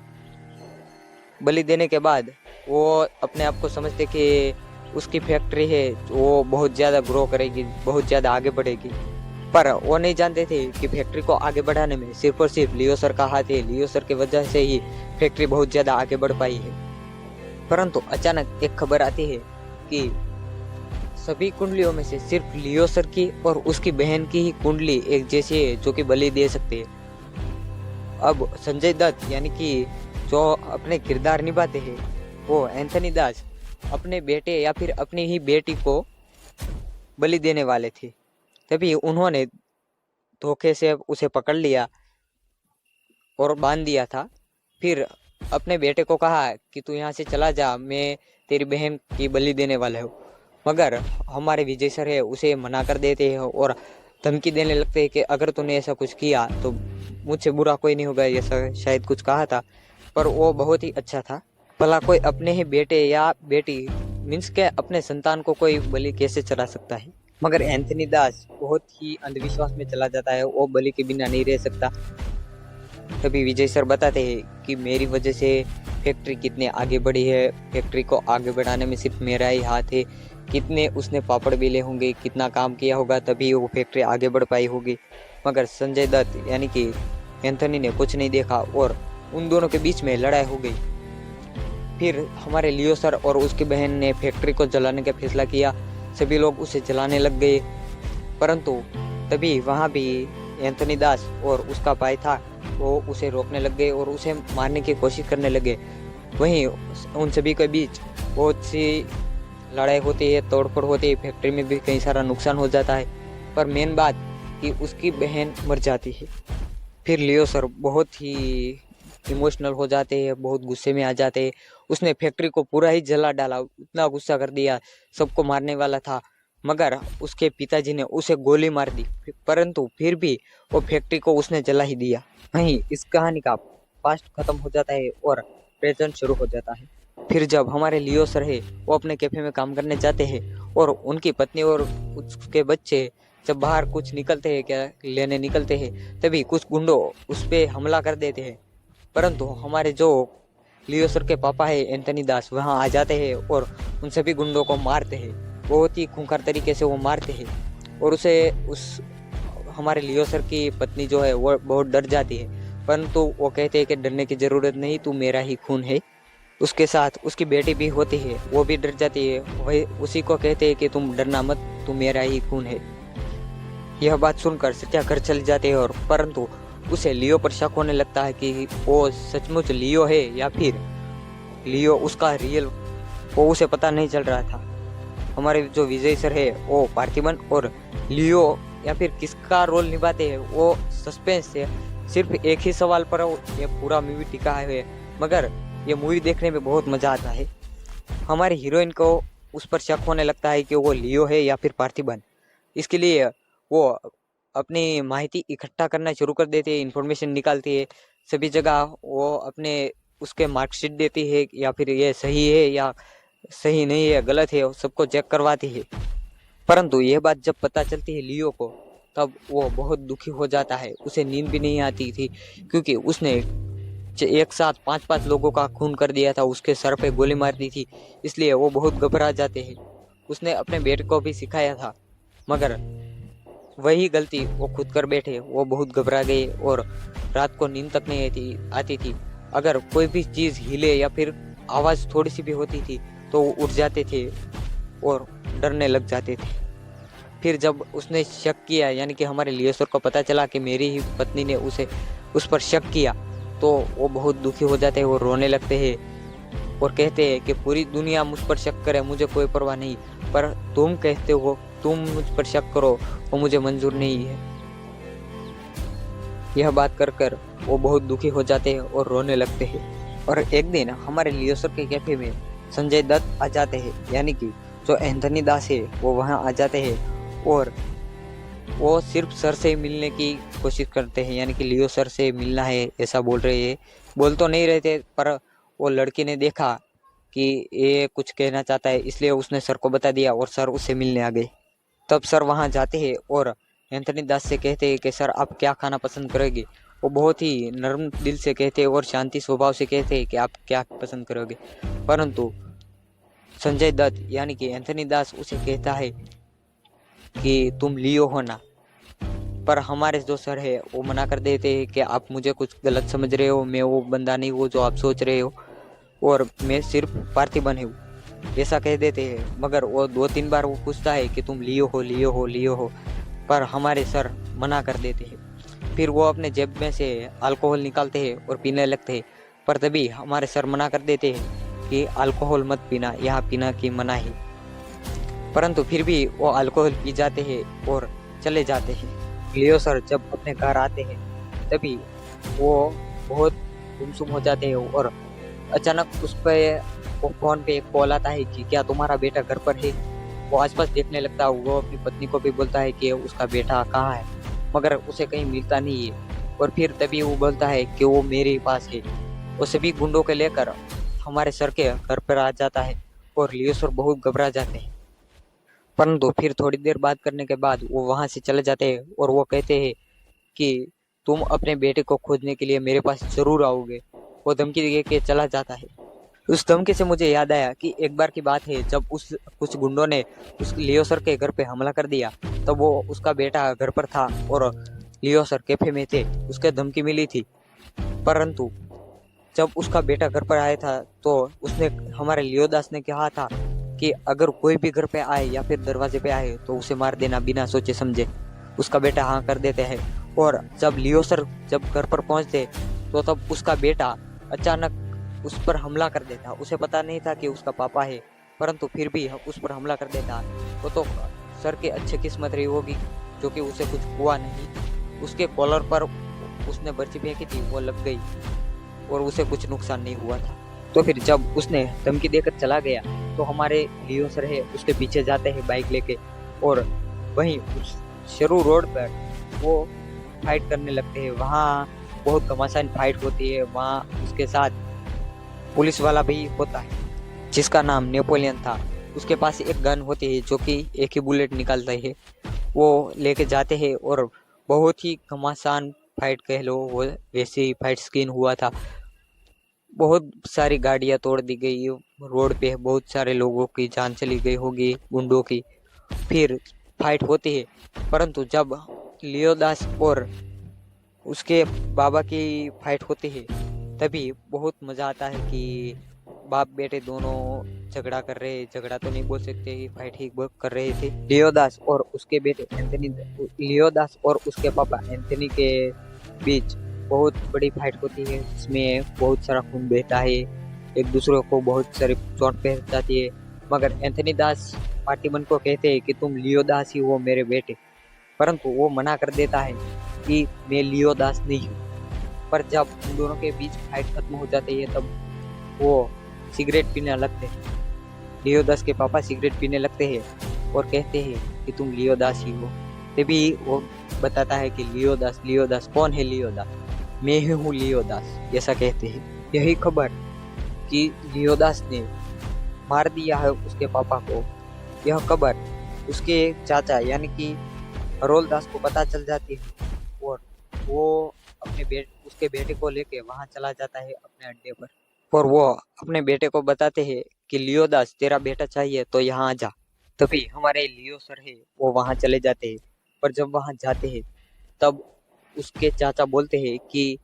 बलि देने के बाद वो अपने आप को समझते कि उसकी फैक्ट्री है वो बहुत ज़्यादा ग्रो करेगी, बहुत ज़्यादा आगे बढ़ेगी। पर वो नहीं जानते थे कि फैक्ट्री को आगे बढ़ाने में सिर्फ और सिर्फ लियो सर का हाथ है। लियो सर की वजह से ही फैक्ट्री बहुत ज़्यादा आगे बढ़ पाई है। परंतु अचानक एक खबर आती है कि सभी कुंडलियों में से सिर्फ लियो सर की और उसकी बहन की ही कुंडली एक जैसी है जो कि बलि दे सकते हैं। अब संजय दत्त यानी कि जो अपने किरदार निभाते हैं वो एंथनी दास अपने बेटे या फिर अपनी ही बेटी को बलि देने वाले थे। तभी उन्होंने धोखे से उसे पकड़ लिया और बांध दिया था। फिर अपने बेटे को कहा कि तू यहाँ से चला जा, मैं तेरी बहन की बलि देने वाला हूँ। मगर हमारे विजय सर है उसे मना कर देते हैं और धमकी देने लगते हैं कि अगर तूने ऐसा कुछ किया तो मुझसे बुरा कोई नहीं होगा, ऐसा शायद कुछ कहा था। पर वो बहुत ही अच्छा था। भला कोई अपने ही बेटे या बेटी मीन्स के अपने संतान को कोई बलि कैसे चढ़ा सकता है। मगर एंथनी दास बहुत ही अंधविश्वास में चला जाता है, वो बलि के बिना नहीं रह सकता। तभी विजय सर बताते हैं कि मेरी वजह से फैक्ट्री कितने आगे बढ़ी है, फैक्ट्री को आगे बढ़ाने में सिर्फ मेरा ही हाथ है। कितने उसने पापड़ बेले होंगे, कितना काम किया होगा तभी वो फैक्ट्री आगे बढ़ पाई होगी। मगर संजय दत्त यानी कि एंथनी ने कुछ नहीं देखा और उन दोनों के बीच में लड़ाई हो गई। फिर हमारे लियो सर और उसकी बहन ने फैक्ट्री को जलाने का फैसला किया। सभी लोग उसे जलाने लग गए, परंतु तभी वहाँ भी एंथनी दास और उसका भाई था, वो उसे रोकने लग गए और उसे मारने की कोशिश करने लगे। वहीं उन सभी के बीच बहुत सी लड़ाई होती है, तोड़फोड़ होती है, फैक्ट्री में भी कई सारा नुकसान हो जाता है। पर मेन बात कि उसकी बहन मर जाती है। फिर लियो सर बहुत ही इमोशनल हो जाते हैं, बहुत गुस्से में आ जाते हैं। उसने फैक्ट्री को पूरा ही जला डाला, इतना गुस्सा कर दिया, सबको मारने वाला था। मगर उसके पिताजी ने उसे गोली मार दी, परंतु फिर भी वो फैक्ट्री को उसने जला ही दिया। वहीं इस कहानी का पास्ट खत्म हो जाता है और प्रेजेंट शुरू हो जाता है। फिर जब हमारे लियो सर है वो अपने कैफे में काम करने जाते हैं और उनकी पत्नी और उसके बच्चे जब बाहर कुछ निकलते हैं, क्या लेने निकलते हैं, तभी कुछ गुंडों उस पर हमला कर देते हैं। परंतु हमारे जो लियो सर के पापा है एंथनी दास वहाँ आ जाते हैं और उन सभी गुंडों को मारते हैं, बहुत ही खूंखार तरीके से वो मारते हैं। और उस हमारे लियो सर की पत्नी जो है वो बहुत डर जाती है, परंतु वो कहते हैं कि डरने की ज़रूरत नहीं, तू मेरा ही खून है। उसके साथ उसकी बेटी भी होती है, वो भी डर जाती है, वही उसी को कहते हैं कि तुम डरना मत, तू मेरा ही खून है। यह बात सुनकर सत्या घर चली जाती है और परंतु उसे लियो पर शक होने लगता है कि वो सचमुच लियो है या फिर लियो उसका रियल, वो उसे पता नहीं चल रहा था। हमारे जो विजय सर है वो पार्थिबन और लियो या फिर किसका रोल निभाते हैं वो सस्पेंस है। सिर्फ एक ही सवाल पर ये पूरा मूवी टिका है, मगर ये मूवी देखने में बहुत मज़ा आता है। हमारी हीरोइन को उस पर शक होने लगता है कि वो लियो है या फिर पार्थिबन। इसके लिए वो अपनी माहिती इकट्ठा करना शुरू कर देती है, इन्फॉर्मेशन निकालती है सभी जगह। वो अपने उसके मार्कशीट देती है या फिर ये सही है या सही नहीं है, गलत है, सबको चेक करवाती है। परंतु यह बात जब पता चलती है लियो को, तब वो बहुत दुखी हो जाता है। उसे नींद भी नहीं आती थी क्योंकि उसने एक साथ 5-5 लोगों का खून कर दिया था, उसके सर पे गोली मार दी थी, इसलिए वो बहुत घबरा जाते हैं। उसने अपने बेटे को भी सिखाया था, मगर वही गलती वो खुद कर बैठे। वो बहुत घबरा गए और रात को नींद तक नहीं आती थी। अगर कोई भी चीज़ हिले या फिर आवाज़ थोड़ी सी भी होती थी तो वो उठ जाते थे और डरने लग जाते थे। फिर जब उसने शक किया, यानी कि हमारे लियोसर को पता चला कि मेरी ही पत्नी ने उस पर शक किया, तो वो बहुत दुखी हो जाते हैं, वो रोने लगते हैं और कहते हैं कि पूरी दुनिया मुझ पर शक करे, मुझे कोई परवाह नहीं, पर तुम कहते हो तुम मुझ पर शक करो, वो मुझे मंजूर नहीं है। यह बात कर कर वो बहुत दुखी हो जाते हैं और रोने लगते हैं। और एक दिन हमारे लियोसर के कैफे में संजय दत्त आ जाते हैं, यानी कि जो एंथनी दास है वो वहाँ आ जाते हैं और वो सिर्फ सर से मिलने की कोशिश करते हैं, यानी कि लियो सर से मिलना है ऐसा बोल रहे हैं। बोल तो नहीं रहे थे, पर वो लड़की ने देखा कि ये कुछ कहना चाहता है, इसलिए उसने सर को बता दिया और सर उससे मिलने आ गए। तब सर वहाँ जाते हैं और एंथनी दास से कहते हैं कि सर आप क्या खाना पसंद करोगे। वो बहुत ही नर्म दिल से कहते हैं और शांति स्वभाव से कहते हैं कि आप क्या पसंद करोगे, परंतु संजय दत्त यानी कि एंथनी दास उसे कहता है कि तुम लियो हो ना। पर हमारे जो सर है वो मना कर देते हैं कि आप मुझे कुछ गलत समझ रहे हो, मैं वो बंदा नहीं हूँ जो आप सोच रहे हो, और मैं सिर्फ पार्थिबन हूँ, ऐसा कह देते हैं। मगर वो 2-3 बार वो पूछता है कि तुम लियो हो लियो हो लियो हो, पर हमारे सर मना कर देते हैं। फिर वो अपने जेब में से अल्कोहल निकालते हैं और पीने लगते हैं, पर तभी हमारे सर मना कर देते हैं कि अल्कोहल मत पीना, यहाँ पीना की मनाही। परंतु फिर भी वो अल्कोहल पी जाते हैं और चले जाते हैं। लियो सर जब अपने घर आते हैं तभी वो बहुत गुमसुम हो जाते हैं और अचानक उस पे वो फोन पे एक कॉल आता है कि क्या तुम्हारा बेटा घर पर है। वो आसपास देखने लगता है, वो अपनी पत्नी को भी बोलता है कि उसका बेटा कहाँ है, मगर उसे कहीं मिलता नहीं है। और फिर तभी वो बोलता है कि वो मेरे पास है। वो सभी गुंडों को लेकर हमारे सर के घर पर आ जाता है और लियो सर बहुत घबरा जाते हैं। परंतु फिर थोड़ी देर बात करने के बाद वो वहां से चले जाते हैं और वो कहते हैं कि तुम अपने बेटे को खोजने के लिए मेरे पास जरूर आओगे। वो धमकी दे के चला जाता है। उस धमकी से मुझे याद आया कि एक बार की बात है जब उस कुछ गुंडों ने उस लियो सर के घर पे हमला कर दिया, तब वो उसका बेटा घर पर था और लियो सर कैफे में थे, उसके धमकी मिली थी। परंतु जब उसका बेटा घर पर आया था तो उसने हमारे लियोदास ने कहा था कि अगर कोई भी घर पे आए या फिर दरवाजे पे आए तो उसे मार देना बिना सोचे समझे। उसका बेटा हाँ कर देते हैं। और जब लियो सर जब घर पर पहुंचते तो तब उसका बेटा अचानक उस पर हमला कर देता। उसे पता नहीं था कि उसका पापा है, परंतु फिर भी उस पर हमला कर देता। वो तो सर की अच्छी किस्मत रही होगी जो कि उसे कुछ हुआ नहीं। उसके कॉलर पर उसने बर्ची फेंकी थी, वो लग गई और उसे कुछ नुकसान नहीं हुआ था। तो फिर जब उसने धमकी देकर चला गया तो हमारे लियो सर है उसके पीछे जाते हैं बाइक लेके और वहीं उस शुरू रोड पर वो फाइट करने लगते हैं। वहाँ बहुत घमासान फाइट होती है। वहाँ उसके साथ पुलिस वाला भी होता है जिसका नाम नेपोलियन था। उसके पास एक गन होती है जो कि एक ही बुलेट निकालता है। वो लेके जाते हैं और बहुत ही घमासान फाइट कह लो, वो वैसे ही फाइट स्क्रीन हुआ था। बहुत सारी गाड़ियां तोड़ दी गई रोड पे, बहुत सारे लोगों की जान चली गई होगी गुंडों की। फिर फाइट होती है, परंतु जब लियोदास और उसके बाबा की फाइट होती है तभी बहुत मजा आता है कि बाप बेटे दोनों झगड़ा कर रहे, झगड़ा तो नहीं बोल सकते, फाइट ही कर रहे थे। लियोदास और उसके बेटे एंथनी, लियोदास और उसके पापा एंथनी के बीच बहुत बड़ी फाइट होती है जिसमें बहुत सारा खून बहता है, एक दूसरे को बहुत सारी चोट पहुंच जाती है। मगर एंथनी दास पार्टिबन को कहते हैं कि तुम लियोदास ही हो मेरे बेटे, परंतु वो मना कर देता है कि मैं लियोदास नहीं हूँ। पर जब उन दोनों के बीच फाइट खत्म हो जाती है तब वो सिगरेट पीने लगते हैं। लियोदास के पापा सिगरेट पीने लगते हैं और कहते हैं कि तुम लियोदास ही हो। तभी वो बताता है कि लियोदास, लियोदास कौन है लियोदास, मैं ही हूँ लियोदास, ऐसा कहते हैं। यही खबर कि लियोदास ने मार दिया है उसके पापा को, यह खबर उसके चाचा यानी कि हरोल दास को पता चल जाती है और वो उसके बेटे को लेके वहां चला जाता है अपने अड्डे पर। और वो अपने बेटे को बताते हैं कि लियोदास तेरा बेटा चाहिए तो यहाँ आ जा। तभी हमारे लियो सर है वो वहां चले जाते हैं। पर जब वहां जाते हैं तब उसके चाचा बोलते हैं कि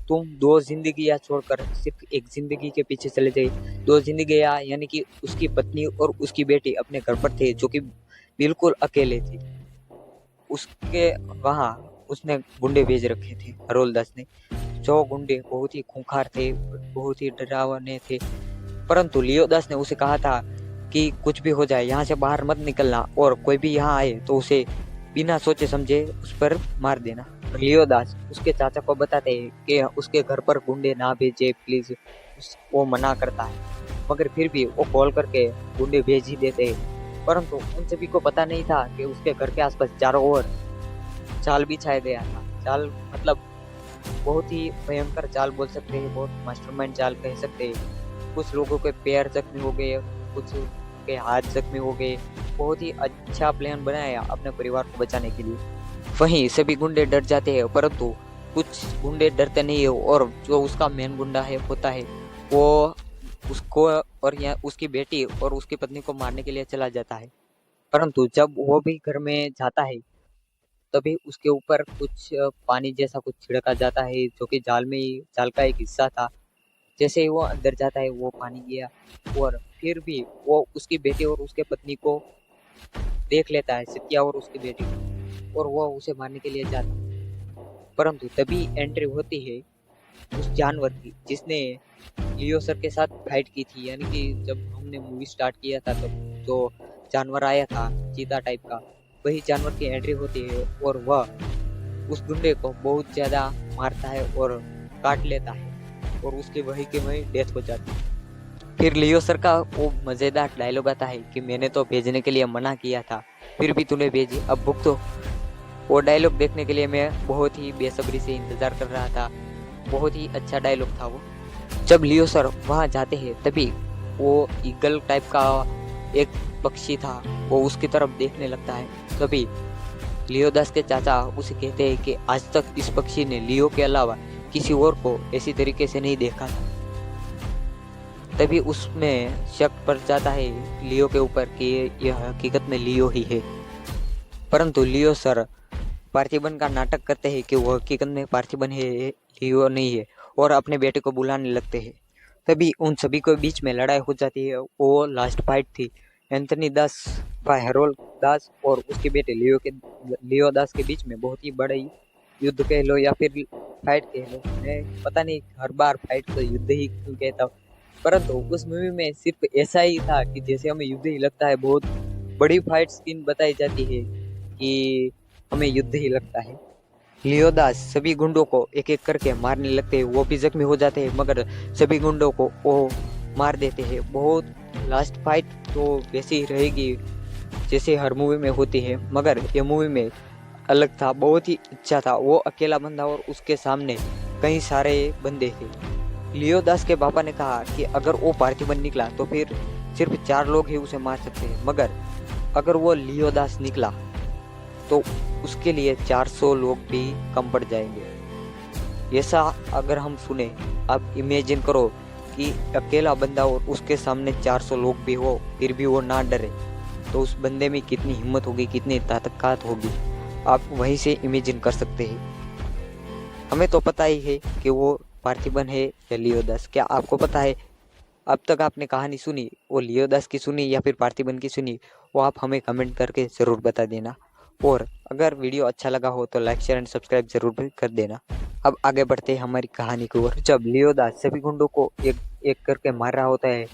तुम 2 जिंदगियां छोड़कर सिर्फ एक जिंदगी के पीछे चले गए। 2 जिंदगियां यानी कि उसकी पत्नी और उसकी बेटी अपने घर पर थे जो कि बिल्कुल अकेले थे। उसके वहाँ उसने गुंडे भेज रखे थे हरोलदास ने, जो गुंडे बहुत ही खूंखार थे, बहुत ही डरावने थे। परंतु लियोदास ने उसे कहा था कि कुछ भी हो जाए यहाँ से बाहर मत निकलना, और कोई भी यहाँ आए तो उसे बिना सोचे समझे उस पर मार देना। लियोदास उसके चाचा को बताते हैं कि उसके घर पर गुंडे ना भेजे प्लीज, वो मना करता है, मगर फिर भी वो कॉल करके गुंडे भेज ही देते हैं। परंतु उन सभी को पता नहीं था कि उसके घर के आसपास चारों ओर जाल बिछाया गया था। जाल मतलब बहुत ही भयंकर जाल बोल सकते हैं, बहुत मास्टरमाइंड जाल कह सकते हैं। कुछ लोगों के पैर जख्मी हो गए, कुछ के हाथ जख्मी हो गए। बहुत ही अच्छा प्लान बनाया अपने परिवार को बचाने के लिए। वहीं सभी गुंडे डर जाते हैं, परंतु कुछ गुंडे डरते नहीं है, और जो उसका मेन गुंडा है होता है वो उसको और या उसकी बेटी और उसकी पत्नी को मारने के लिए चला जाता है। परंतु जब वो भी घर में जाता है तभी उसके ऊपर कुछ पानी जैसा कुछ छिड़का जाता है, जो कि जाल का एक हिस्सा था। जैसे ही वो अंदर जाता है वो पानी गया, और फिर भी वो उसकी बेटी और उसके पत्नी को देख लेता है, सत्या और उसकी बेटी को, और वो उसे मारने के लिए जाता है। परंतु तभी एंट्री होती है उस जानवर की जिसने लियो सर के साथ फाइट की थी। यानी कि जब हमने मूवी स्टार्ट किया था तब जो जानवर आया था चीता टाइप का, वही जानवर की एंट्री होती है, और वह उस गुंडे को बहुत ज्यादा मारता है और काट लेता है, और उसकी वही की वही डेथ हो जाती है। फिर लियो सर का वो मजेदार डायलॉग आता है कि मैंने तो भेजने के लिए मना किया था, फिर भी तूने भेजी, अब भुगतो। वो डायलॉग देखने के लिए मैं बहुत ही बेसब्री से इंतजार कर रहा था। बहुत ही अच्छा डायलॉग था वो। जब लियो सर वहाँ जाते हैं तभी वो ईगल टाइप का एक पक्षी था, वो उसकी तरफ देखने लगता है। तभी लियोदास के चाचा उसे कहते हैं कि आज तक इस पक्षी ने लियो के अलावा किसी और को ऐसी तरीके से नहीं देखा था। तभी उसमें शक पड़ जाता है लियो के ऊपर कि यह हकीकत में लियो ही है। परंतु लियो सर पार्थिबन का नाटक करते हैं कि वो हकीकत में पार्थिबन है, लियो नहीं है, और अपने बेटे को बुलाने लगते हैं। तभी उन सभी के बीच में लड़ाई हो जाती है। वो लास्ट फाइट थी एंथनी दास भाई हेरोल्ड दास और उसके बेटे लियो दास के बीच में। बहुत ही बड़ा युद्ध कह लो या फिर फाइट कह लो, मैं पता नहीं हर बार फाइट को युद्ध ही क्यों कहता हूँ। परंतु उस मूवी में सिर्फ ऐसा ही था कि जैसे हमें युद्ध ही लगता है, बहुत बड़ी फाइट सीन बताई जाती है कि हमें युद्ध ही लगता है। लियोदास सभी गुंडों को एक एक करके मारने लगते हैं, वो भी जख्मी हो जाते हैं, मगर सभी गुंडों को वो मार देते हैं। बहुत लास्ट फाइट तो वैसी ही रहेगी जैसे हर मूवी में होती है, मगर ये मूवी में अलग था, बहुत ही अच्छा था। वो अकेला बंदा और उसके सामने कई सारे बंदे थे। लियोदास के पापा ने कहा कि अगर वो पार्थिबन निकला तो फिर सिर्फ 4 लोग ही उसे मार सकते हैं, मगर अगर वो लियोदास निकला तो उसके लिए 400 लोग भी कम पड़ जाएंगे। ऐसा अगर हम सुने, आप इमेजिन करो कि अकेला बंदा और उसके सामने 400 लोग भी हो फिर भी वो ना डरे, तो उस बंदे में कितनी हिम्मत होगी, कितनी ताकत होगी, आप वहीं से इमेजिन कर सकते हैं। हमें तो पता ही है कि वो पार्थिबन है या लियोदास। क्या आपको पता है? अब तक आपने कहानी सुनी, वो लियोदास की सुनी या फिर पार्थिबन की सुनी, वो आप हमें कमेंट करके ज़रूर बता देना। और अगर वीडियो अच्छा लगा हो तो लाइक शेयर एंड सब्सक्राइब जरूर भी कर देना। अब आगे बढ़ते हैं हमारी कहानी की ओर। जब लियोदास सभी गुंडों को एक एक करके मार रहा होता है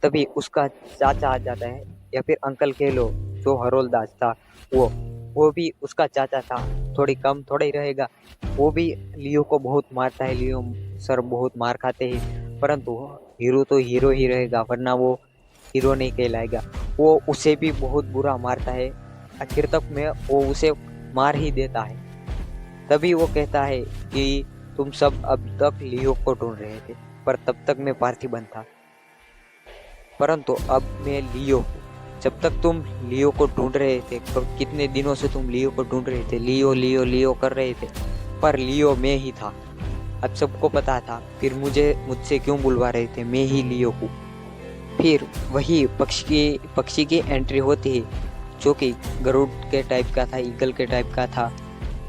तभी उसका चाचा आ जाता है, या फिर अंकल कह लो, जो हरोलदास था वो भी उसका चाचा था, थोड़ी कम थोड़ा ही रहेगा। वो भी लियो को बहुत मारता है। लियो सर बहुत मार खाते हैं, परंतु हीरो तो हीरो ही रहेगा, वरना वो हीरो नहीं कहलाएगा। वो उसे भी बहुत बुरा मारता है, आखिर तक में वो उसे मार ही देता है। तभी वो कहता है कि तुम सब अब तक लियो को ढूंढ रहे थे, पर तब तक मैं पार्थिबन था, परंतु अब मैं लियो हूँ। जब तक तुम लियो को ढूंढ रहे थे, कितने दिनों से तुम लियो को ढूंढ रहे थे, लियो लियो लियो कर रहे थे, पर लियो मैं ही था। अब सबको पता था, फिर मुझसे क्यों बुलवा रहे थे, मैं ही लियो हूँ। फिर वही पक्षी की एंट्री होती है, जो कि गरुड़ के टाइप का था, ईगल के टाइप का था।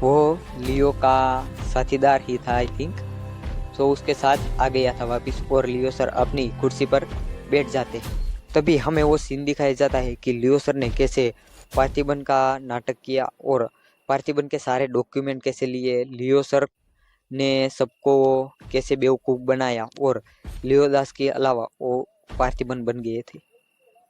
वो लियो का साथीदार ही था आई थिंक, तो उसके साथ आ गया था वापस, और लियो सर अपनी कुर्सी पर बैठ जाते हैं। तभी हमें वो सीन दिखाया जाता है कि लियो सर ने कैसे पार्थिबन का नाटक किया और पार्थिबन के सारे डॉक्यूमेंट कैसे लिए, लियो सर ने सबको कैसे बेवकूफ़ बनाया और लियो दास के अलावा वो पार्थिबन बन गए थे।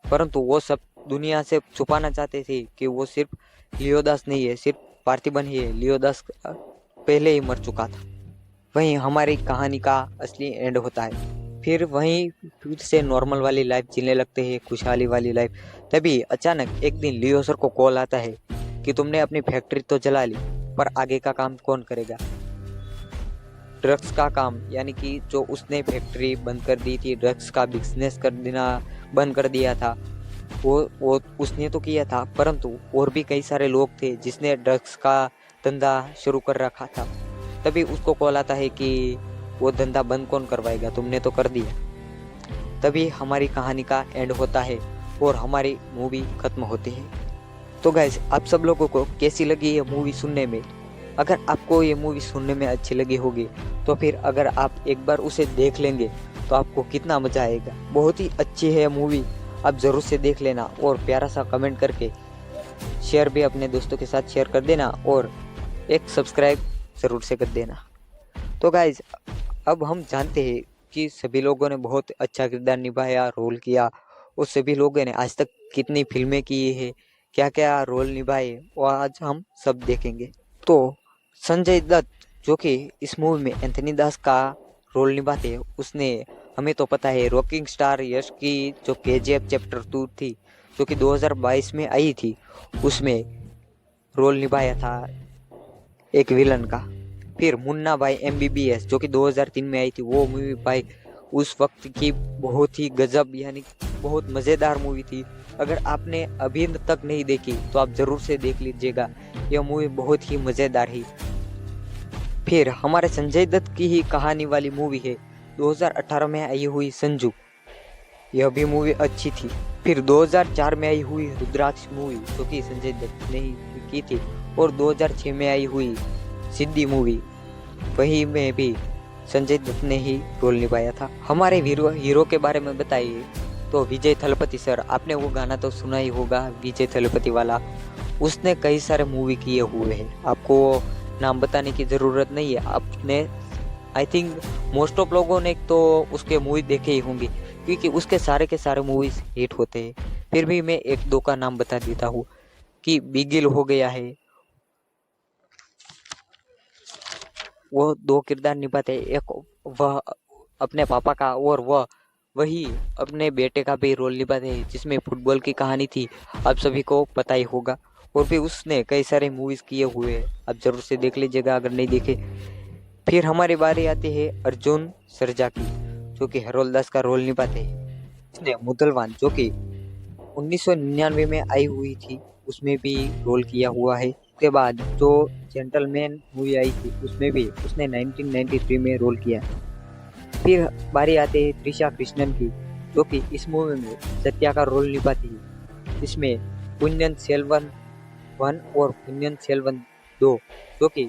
परंतु वो सब दुनिया से छुपाना चाहते थे कि वो सिर्फ लियो दास नहीं है, सिर्फ पार्थिबन ही है। लियो दास पहले ही मर चुका था। वहीं हमारी कहानी का असली एंड होता है। फिर वहीं फिर से नॉर्मल वाली लाइफ जीने लगते हैं, खुशहाली वाली लाइफ। तभी अचानक एक दिन लियो सर को कॉल आता है कि तुमने अपनी फैक्ट्री तो जला ली, पर आगे का काम कौन करेगा? ड्रग्स का काम, यानी कि जो उसने फैक्ट्री बंद कर दी थी, ड्रग्स का बिजनेस कर देना बंद कर दिया था, वो उसने तो किया था, परंतु और भी कई सारे लोग थे जिसने ड्रग्स का धंधा शुरू कर रखा था। तभी उसको कॉल आता है कि वो धंधा बंद कौन करवाएगा, तुमने तो कर दिया। तभी हमारी कहानी का एंड होता है और हमारी मूवी खत्म होती है। तो गाइस, आप सब लोगों को कैसी लगी ये मूवी सुनने में? अगर आपको ये मूवी सुनने में अच्छी लगी होगी तो फिर अगर आप एक बार उसे देख लेंगे तो आपको कितना मज़ा आएगा। बहुत ही अच्छी है मूवी, आप ज़रूर से देख लेना और प्यारा सा कमेंट करके शेयर भी अपने दोस्तों के साथ शेयर कर देना और एक सब्सक्राइब ज़रूर से कर देना। तो गाइज, अब हम जानते हैं कि सभी लोगों ने बहुत अच्छा किरदार निभाया, रोल किया, और सभी लोगों ने आज तक कितनी फिल्में की है, क्या क्या रोल निभाए, वो आज हम सब देखेंगे। तो संजय दत्त जो कि इस मूवी में एंथनी दास का रोल निभाते हैं, उसने, हमें तो पता है, रॉकिंग स्टार यश की जो KGF चैप्टर 2 थी जो कि 2022 में आई थी, उसमें रोल निभाया था एक विलन का। फिर मुन्ना भाई MBBS जो कि 2003 में आई थी, वो मूवी भाई उस वक्त की बहुत ही गजब, यानी बहुत मज़ेदार मूवी थी। अगर आपने अभी तक नहीं देखी तो आप ज़रूर से देख लीजिएगा, यह मूवी बहुत ही मज़ेदार है। फिर हमारे संजय दत्त की ही कहानी वाली मूवी है 2018 में आई हुई संजू, यह भी मूवी अच्छी थी। फिर 2004 में आई हुई रुद्राक्ष मूवी जो कि संजय दत्त ने ही की थी, और 2006 में आई हुई सिद्धि मूवी, वही में भी संजय दत्त ने ही रोल निभाया था। हमारे हीरो के बारे में बताइए तो विजय थलपति सर, आपने वो गाना तो सुना ही होगा विजय थलपति वाला, उसने कई सारे मूवी किए हुए हैं, आपको नाम बताने की ज़रूरत नहीं है। आपने, आई थिंक मोस्ट ऑफ लोगों ने तो उसके मूवी देखे ही होंगे क्योंकि उसके सारे के सारे मूवीज हिट होते हैं। फिर भी मैं एक दो का नाम बता देता हूँ कि बिगिल हो गया है, वो 2 किरदार निभाते हैं, एक वह अपने पापा का और वही अपने बेटे का भी रोल निभाते हैं, जिसमें फुटबॉल की कहानी थी, आप सभी को पता ही होगा। और भी उसने कई सारे मूवीज़ किए हुए हैं, आप ज़रूर से देख लीजिएगा अगर नहीं देखे। फिर हमारी बारी आती है अर्जुन सरजा की जो कि हेरोल दास का रोल निभाते हैं। इसने मुदलवान जो कि 1999 में आई हुई थी, उसमें भी रोल किया हुआ है। उसके बाद जो जेंटलमैन मूवी आई थी उसमें भी उसने 1993 में रोल किया। फिर बारी आती है त्रिशा कृष्णन की जो कि इस मूवी में सत्या का रोल निभाती है। इसमें पुन्नियन सेल्वन 1 और पुन्नियन सेल्वन 2 जो कि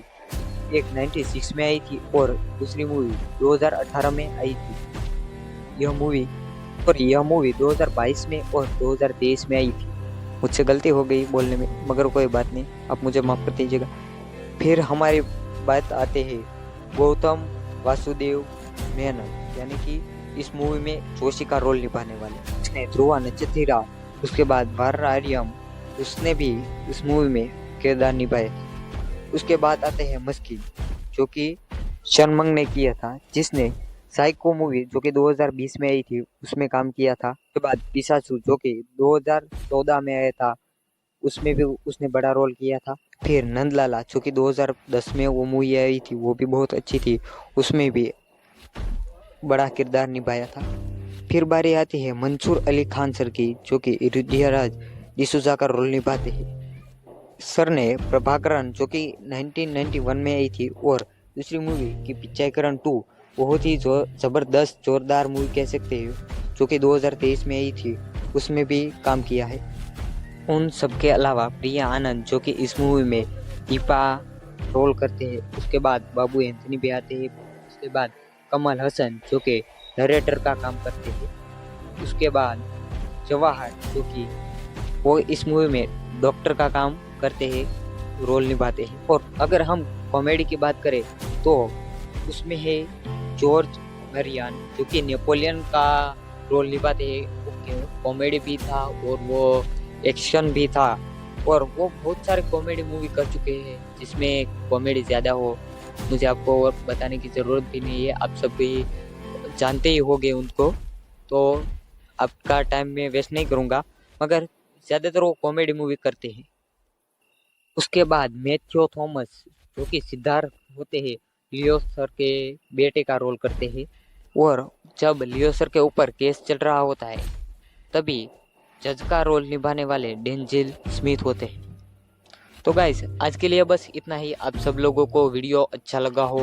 एक 96 में आई थी और दूसरी मूवी 2018 में आई थी। यह मूवी 2022 में और 2023 में आई थी। मुझसे गलती हो गई बोलने में, मगर कोई बात नहीं, आप मुझे माफ़ कर दीजिएगा। फिर हमारी बात आते हैं गौतम वासुदेव मेनन, यानी कि इस मूवी में जोशी का रोल निभाने वाले। उसने ध्रुवा नचथिरा, उसके बाद वार आर्यम, उसने भी इस मूवी में किरदार निभाए। उसके बाद आते हैं मस्किन जो कि शर्मंग ने किया था, जिसने साइको मूवी जो कि 2020 में आई थी उसमें काम किया था। उसके बाद पिशाचू जो कि 2014 में आया था, उसमें भी उसने बड़ा रोल किया था। फिर नंदलाला जो कि 2010 में वो मूवी आई थी, वो भी बहुत अच्छी थी, उसमें भी बड़ा किरदार निभाया था। फिर बारी आती है मंसूर अली खान सर की जो कि ऋद्धिराज डिसूजा का रोल निभाते हैं। सर ने प्रभाकरण जो कि 1991 में आई थी और दूसरी मूवी की पिक्चरीकरण 2 बहुत ही ज़बरदस्त जोरदार मूवी कह सकते हैं जो कि 2023 में आई थी, उसमें भी काम किया है। उन सबके अलावा प्रिया आनंद जो कि इस मूवी में दीपा रोल करते हैं। उसके बाद बाबू एंथनी भी आते हैं। उसके बाद कमल हसन जो कि नरेटर का काम करते हैं। उसके बाद जवाहर जो कि वो इस मूवी में डॉक्टर का काम करते हैं, रोल निभाते हैं। और अगर हम कॉमेडी की बात करें तो उसमें है जॉर्ज मरियान, जो कि नेपोलियन का रोल निभाते हैं। ओके, कॉमेडी भी था और वो एक्शन भी था, और वो बहुत सारे कॉमेडी मूवी कर चुके हैं जिसमें कॉमेडी ज़्यादा हो। मुझे आपको और बताने की ज़रूरत भी नहीं है, आप सब भी जानते ही होंगे उनको, तो आपका टाइम मैं वेस्ट नहीं करूँगा। मगर ज़्यादातर वो कॉमेडी मूवी करते हैं। उसके बाद मैथ्यू थॉमस, जो कि सिद्धार्थ होते हैं, लियो सर के बेटे का रोल करते हैं। और जब लियो सर के ऊपर केस चल रहा होता है तभी जज का रोल निभाने वाले डेंजिल स्मिथ होते हैं। तो गाइस, आज के लिए बस इतना ही। आप सब लोगों को वीडियो अच्छा लगा हो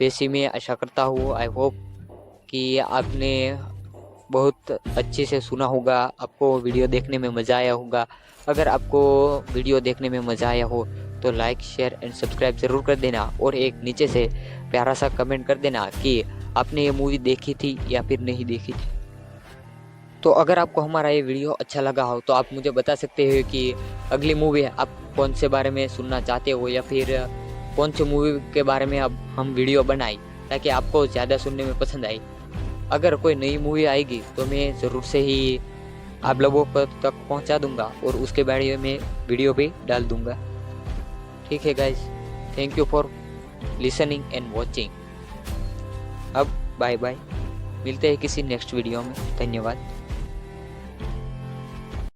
वैसे मैं आशा करता हूँ। आई होप कि आपने बहुत अच्छे से सुना होगा, आपको वीडियो देखने में मज़ा आया होगा। अगर आपको वीडियो देखने में मज़ा आया हो तो लाइक, शेयर एंड सब्सक्राइब ज़रूर कर देना, और एक नीचे से प्यारा सा कमेंट कर देना कि आपने ये मूवी देखी थी या फिर नहीं देखी थी। तो अगर आपको हमारा ये वीडियो अच्छा लगा हो तो आप मुझे बता सकते हो कि अगली मूवी आप कौन से बारे में सुनना चाहते हो, या फिर कौन सी मूवी के बारे में अब हम वीडियो बनाएं ताकि आपको ज़्यादा सुनने में पसंद आए। अगर कोई नई मूवी आएगी तो मैं ज़रूर से ही आप लोगों तक पहुंचा दूंगा और उसके बारे में वीडियो भी डाल दूंगा। ठीक है guys, thank you for listening and watching. अब बाय बाय, मिलते हैं किसी नेक्स्ट वीडियो में। धन्यवाद।